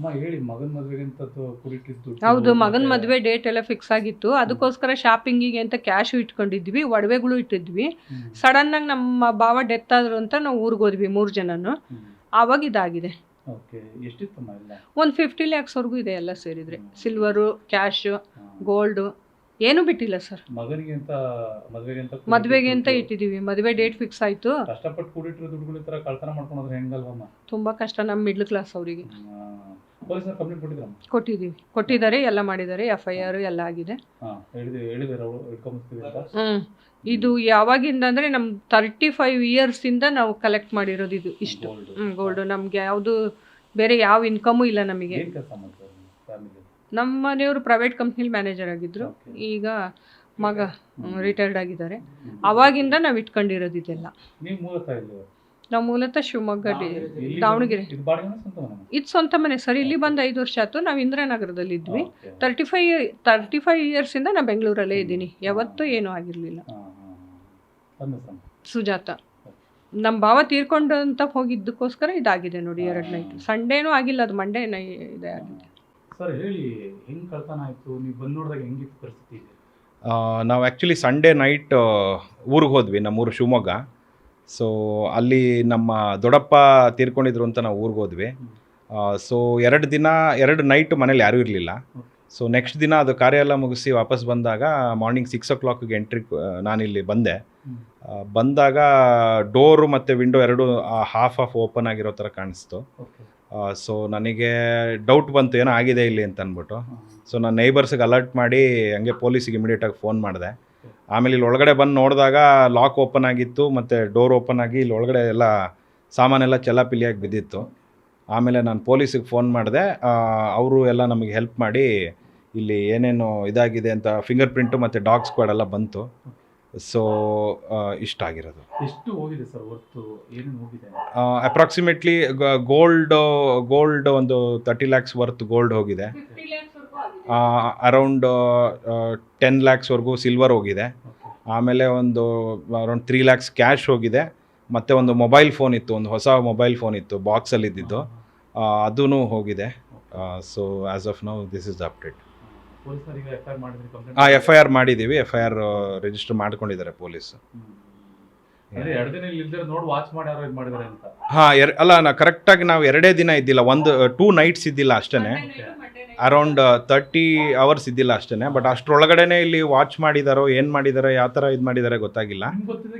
ಅಮ್ಮ ಹೇಳಿ ಮಗನ ಮದುವೆಗೆ ಅಂತ ಕೂಡಿಟ್ಟಿದ್ದು ದುಡ್ಡು ಹೌದು, ಮಗನ ಮತ್ತೆ ಮದುವೆ ಡೇಟ್ ಎಲ್ಲ ಫಿಕ್ಸ್ ಆಗಿತ್ತು. ಅದಕ್ಕೋಸ್ಕರ ಶಾಪಿಂಗಿಗೆ ಅಂತ ಕ್ಯಾಶು ಇಟ್ಕೊಂಡಿದ್ವಿ, ಒಡವೆಗಳು ಇಟ್ಟಿದ್ವಿ. ಸಡನ್ನಾಗಿ ನಮ್ಮ ಭಾವ ಡೆತ್ ಆದ್ರು ಅಂತ ನಾವು ಊರಿಗೆ ಹೋದ್ವಿ 3 ಜನನು. ಆವಾಗ ಇದಾಗಿದೆ. ಓಕೆ ಎಷ್ಟಿತ್ತಮ್ಮ ಎಲ್ಲ ಒಂದು 50 ಲ್ಯಾಕ್ಸ್ವರೆಗೂ ಇದೆ ಎಲ್ಲ ಸೇರಿದರೆ. ಸಿಲ್ವರು, ಕ್ಯಾಶು, ಗೋಲ್ಡು ಏನೂ ಬಿಟ್ಟಿಲ್ಲ ಸರ್. ಮಗನಿಗೆ ಅಂತ ಮದುವೆಗೆ ಅಂತ ಇಟ್ಟಿದ್ದೀವಿ. ಮದುವೆ ಡೇಟ್ ಫಿಕ್ಸ್ ಆಯಿತು. ಕಷ್ಟಪಟ್ಟು ಕೂಡಿಟ್ಟಿರೋ ದುಡ್ಡುಗಳ ತರ ಕಳ್ತನ ಮಾಡ್ಕೊಂಡ್ರೆ ಹೆಂಗಲ್ವಮ್ಮ? ತುಂಬ ಕಷ್ಟ ನಮ್ಮ ಮಿಡ್ಲ್ ಕ್ಲಾಸ್ ಅವರಿಗೆ. ಪೊಲೀಸರು ಕಂಪ್ಲೇಂಟ್ ಕೊಟ್ಟಿದ್ರಮ್ಮ? ಕೊಟ್ಟಿದ್ದಾರೆ, ಎಲ್ಲ ಮಾಡಿದ್ದಾರೆ, FIR ಎಲ್ಲ ಆಗಿದೆ. ಹೇಳಿದಾರೆ ಅವರು ಇಟ್ಕೊಂಡ್ಬರ್ತೀವಿ ಅಂತ. ಇದು ಯಾವಾಗಿಂದ ಅಂದರೆ ನಮ್ಮ 35 ಇಯರ್ಸಿಂದ ನಾವು ಕಲೆಕ್ಟ್ ಮಾಡಿರೋದು ಇದು ಇಷ್ಟು ಗೋಲ್ಡು. ನಮಗೆ ಯಾವುದು ಬೇರೆ ಯಾವ ಇನ್ಕಮು ಇಲ್ಲ ನಮಗೆ. ಏನ್ ಕೆಲಸ ಮಾಡ್ತಾರೆ ಫ್ಯಾಮಿಲಿ? ನಮ್ಮ ಮನೆಯವರು ಪ್ರೈವೇಟ್ ಕಂಪ್ನಿಲಿ ಮ್ಯಾನೇಜರ್ ಆಗಿದ್ದರು. ಈಗ ಮಗ ರಿಟೈರ್ಡ್ ಆಗಿದ್ದಾರೆ. ಅವಾಗಿಂದ ನಾವು ಇಟ್ಕೊಂಡಿರೋದು ಇದೆಲ್ಲ. ನೀವು ಮೂಲತಃ ಇಲ್ಲಿ? ನಾವು ಮೂಲತಃ ಶಿವಮೊಗ್ಗ, ಇಲ್ಲಿ ದಾವಣಗೆರೆ. ಇದು ಬಾಡಿಗೆ ಮನೆ, ಸ್ವಂತ ಮನೆನಾ? ಇದು ಸ್ವಂತ ಮನೆ ಸರ್. ಇಲ್ಲಿ ಬಂದು 5 ವರ್ಷ ಆಯ್ತು. ನಾವು ಇಂದಿರಾನಗರದಲ್ಲಿ ಇದ್ವಿ. 35 ಇಯರ್ಸಿಂದ ನಾನು ಬೆಂಗಳೂರಲ್ಲೇ ಇದ್ದೀನಿ. ಯಾವತ್ತೂ ಏನೂ ಆಗಿರಲಿಲ್ಲ. ಸುಜಾತ. ನಮ್ಮ ಭಾವ ತೀರ್ಕೊಂಡು ಅಂತ ಹೋಗಿದ್ದಕ್ಕೋಸ್ಕರ ಇದಾಗಿದೆ ನೋಡಿ 2 ನೈಟ್. ಸಂಡೇನೂ ಆಗಿಲ್ಲ, ಅದು ಮಂಡೇ ಇದೆ ಆಗಿದೆ. ಸರ್ ಹೇಳಿ, ಹೆಂಗೆ ಕಳ್ತನ ಆಯಿತು? ನೀವು ಬಂದು ನೋಡಿದಾಗ ಹೆಂಗಿತ್ತು ಪರಿಸ್ಥಿತಿ? ನಾವು ಆ್ಯಕ್ಚುಲಿ ಸಂಡೇ ನೈಟ್ ಊರಿಗೆ ಹೋದ್ವಿ, ನಮ್ಮೂರು ಶಿವಮೊಗ್ಗ. ಸೊ ಅಲ್ಲಿ ನಮ್ಮ ದೊಡ್ಡಪ್ಪ ತೀರ್ಕೊಂಡಿದ್ರು ಅಂತ ನಾವು ಊರಿಗೆ ಹೋದ್ವಿ. ಸೊ 2 ನೈಟ್ ಮನೇಲಿ ಯಾರೂ ಇರಲಿಲ್ಲ. ಸೊ ನೆಕ್ಸ್ಟ್ ದಿನ ಅದು ಕಾರ್ಯ ಎಲ್ಲ ಮುಗಿಸಿ ವಾಪಸ್ ಬಂದಾಗ ಮಾರ್ನಿಂಗ್ 6 o'clockಗೆ ಎಂಟ್ರಿ ನಾನಿಲ್ಲಿ ಬಂದೆ. ಬಂದಾಗ ಡೋರು ಮತ್ತು ವಿಂಡೋ ಎರಡೂ ಹಾಫ್ ಓಪನ್ ಆಗಿರೋ ಥರ ಕಾಣಿಸ್ತು. ಸೊ ನನಗೆ ಡೌಟ್ ಬಂತು ಏನೋ ಆಗಿದೆ ಇಲ್ಲಿ ಅಂತ ಅಂದ್ಬಿಟ್ಟು. ಸೊ ನಾನು ನೈಬರ್ಸ್ಗೆ ಅಲರ್ಟ್ ಮಾಡಿ ಹಂಗೆ ಪೊಲೀಸಿಗೆ ಇಮಿಡಿಯೇಟಾಗಿ ಫೋನ್ ಮಾಡಿದೆ. ಆಮೇಲೆ ಇಲ್ಲಿ ಒಳಗಡೆ ಬಂದು ನೋಡಿದಾಗ ಲಾಕ್ ಓಪನ್ ಆಗಿತ್ತು ಮತ್ತು ಡೋರ್ ಓಪನ್ ಆಗಿ ಇಲ್ಲಿ ಒಳಗಡೆ ಎಲ್ಲ ಸಾಮಾನೆಲ್ಲ ಚೆಲ್ಲಾಪಿಲ್ಲಿಯಾಗಿ ಬಿದ್ದಿತ್ತು. ಆಮೇಲೆ ನಾನು ಪೊಲೀಸಿಗೆ ಫೋನ್ ಮಾಡಿದೆ. ಅವರು ಎಲ್ಲ ನಮಗೆ ಹೆಲ್ಪ್ ಮಾಡಿ ಇಲ್ಲಿ ಏನೇನು ಇದಾಗಿದೆ ಅಂತ ಫಿಂಗರ್ ಪ್ರಿಂಟು ಮತ್ತು ಡಾಗ್ ಸ್ಕ್ವಾಡ್ ಎಲ್ಲ ಬಂತು. ಸೊ ಇಷ್ಟ ಆಗಿರೋದು. ಎಷ್ಟು ಹೋಗಿದೆ ಸರ್ ವರ್ತು? ಏನೇನು ಹೋಗಿದೆ? ಅಪ್ರಾಕ್ಸಿಮೇಟ್ಲಿ ಗೋಲ್ಡ್ ಒಂದು 30 lakhs ವರ್ತ್ ಗೋಲ್ಡ್ ಹೋಗಿದೆ. ಅರೌಂಡ್ 10 lakhsವರೆಗೂ ಸಿಲ್ವರ್ ಹೋಗಿದೆ. ಆಮೇಲೆ ಒಂದು ಅರೌಂಡ್ 3 lakhs ಕ್ಯಾಶ್ ಹೋಗಿದೆ. ಮತ್ತು ಒಂದು ಮೊಬೈಲ್ ಫೋನ್ ಇತ್ತು, ಒಂದು ಹೊಸ ಮೊಬೈಲ್ ಫೋನ್ ಇತ್ತು ಬಾಕ್ಸಲ್ಲಿ ಇದ್ದಿದ್ದು, ಅದೂ ಹೋಗಿದೆ. So as of now this is the update. FIR ಮಾಡಿದ್ದೀವಿ. FIR ರಿಜಿಸ್ಟರ್ ಮಾಡ್ಕೊಂಡಿದ್ದಾರೆ ಪೊಲೀಸು. ಅಲ್ಲ, ನಾ ಕರೆಕ್ಟಾಗಿ ನಾವು 2 ದಿನ ಇದ್ದಿಲ್ಲ, 2 nights ಇದ್ದಿಲ್ಲ ಅಷ್ಟೇ. ಅರೌಂಡ್ 30 hours ಇದ್ದಿಲ್ಲ ಅಷ್ಟೇ. ಬಟ್ ಅಷ್ಟರೊಳಗಡೆ ಇಲ್ಲಿ ವಾಚ್ ಮಾಡಿದಾರೋ ಏನು ಮಾಡಿದಾರೋ ಯಾವ ಥರ ಇದು ಮಾಡಿದಾರೋ ಗೊತ್ತಾಗಿಲ್ಲ.